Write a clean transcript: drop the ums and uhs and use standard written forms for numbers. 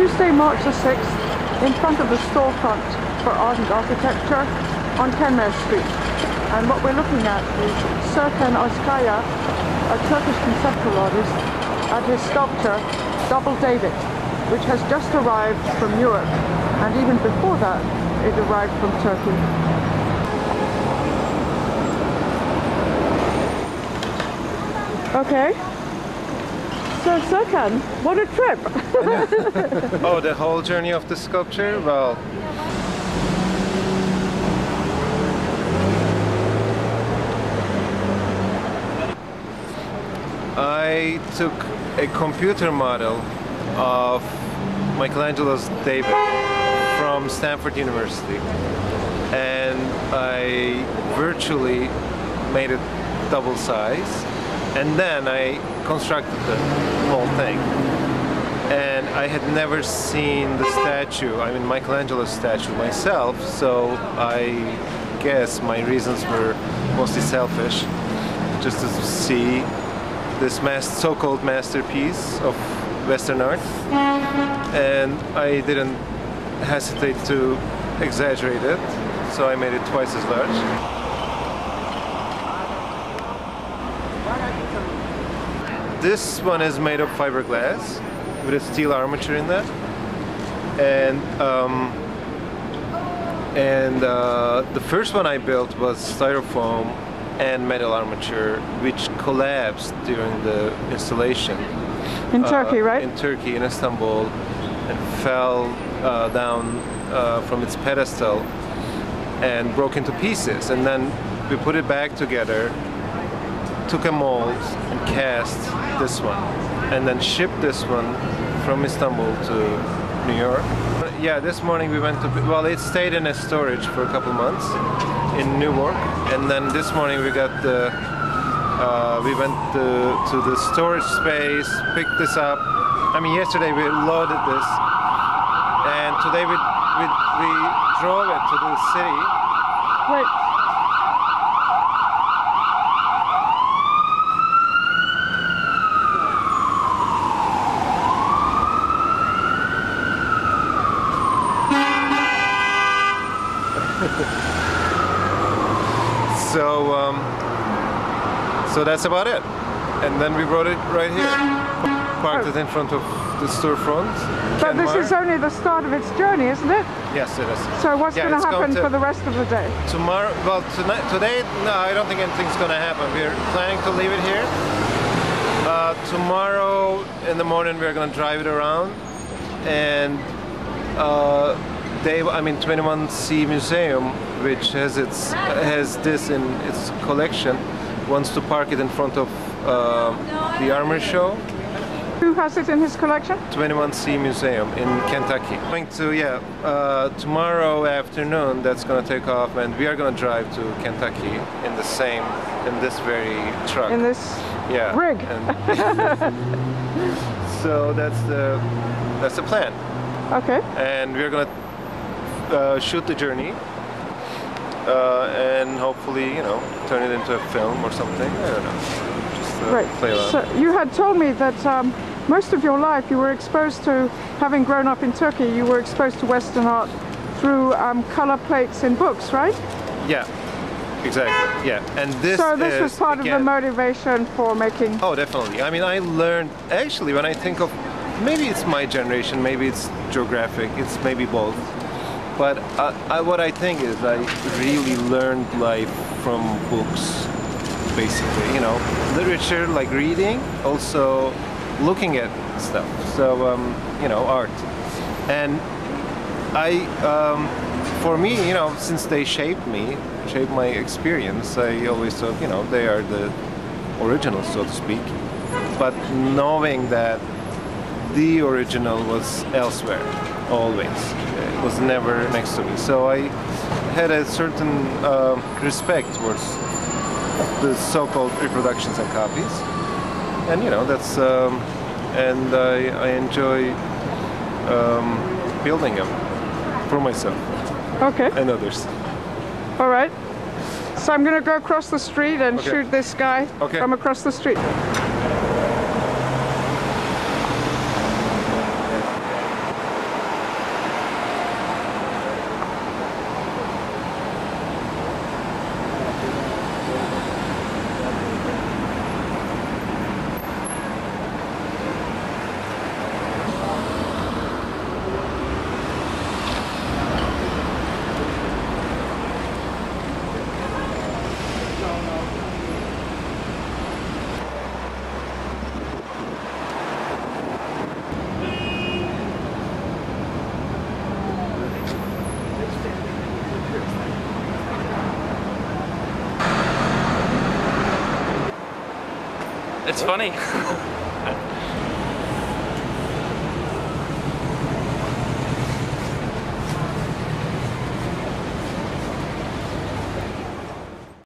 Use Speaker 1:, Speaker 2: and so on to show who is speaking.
Speaker 1: Tuesday, March the 6th, in front of the Storefront for Art and Architecture on Kenmare Street. And what we're looking at is Serkan Ozkaya, a Turkish conceptual artist, at his sculpture, Double David, which has just arrived from Europe. And even before that, it arrived from Turkey. Okay. So Serkan, what a trip!
Speaker 2: Oh, the whole journey of the sculpture? Well, I took a computer model of Michelangelo's David from Stanford University, and I virtually made it double size, and then I constructed the whole thing. And I had never seen the statue, I mean Michelangelo's statue myself, so I guess my reasons were mostly selfish, just to see this so-called masterpiece of Western art. And I didn't hesitate to exaggerate it, so I made it twice as large. This one is made of fiberglass with a steel armature in that, and the first one I built was styrofoam and metal armature, which collapsed during the installation
Speaker 1: in Turkey, right?
Speaker 2: In Turkey, in Istanbul, and fell down from its pedestal and broke into pieces. And then we put it back together, took a mold and cast this one, and then shipped this one from Istanbul to New York. Yeah, this morning we went to, well, it stayed in a storage for a couple months in Newark, and then this morning we got the, we went to the storage space, picked this up. I mean, yesterday we loaded this, and today we drove it to the city.
Speaker 1: Wait.
Speaker 2: So that's about it. And then we brought it right here. Parked it in front of the storefront.
Speaker 1: But this is only the start of its journey, isn't it?
Speaker 2: Yes, it is.
Speaker 1: So what's going to happen for the rest of the day?
Speaker 2: Tomorrow, well, today, no, I don't think anything's going to happen. We're planning to leave it here. Tomorrow in the morning, we're going to drive it around. And 21C Museum, which has this in its collection, wants to park it in front of the armor show.
Speaker 1: Who has it in his collection? 21C
Speaker 2: Museum in Kentucky. Going to, tomorrow afternoon that's going to take off, and we are going to drive to Kentucky in this very truck.
Speaker 1: In this rig.
Speaker 2: So that's the plan.
Speaker 1: Okay.
Speaker 2: And we're going to shoot the journey. And hopefully, turn it into a film or something. I don't know. Just play around.
Speaker 1: So you had told me that most of your life you were exposed to, having grown up in Turkey, you were exposed to Western art through color plates in books, right?
Speaker 2: Yeah, exactly. Yeah, and this.
Speaker 1: So this was part of the motivation for making.
Speaker 2: Oh, definitely. I mean, I learned actually when I think of, maybe it's my generation, maybe it's geographic, it's maybe both. But what I think is I really learned life from books, basically, literature, like reading, also looking at stuff, so, art. And for me, since they shaped my experience, I always thought, they are the originals, so to speak. But knowing that the original was elsewhere, always. It was never next to me. So I had a certain respect towards the so-called reproductions and copies. And that's, and I enjoy building them for myself.
Speaker 1: Okay.
Speaker 2: And others.
Speaker 1: All right. So I'm going to go across the street and shoot this guy from across the street.
Speaker 3: It's funny.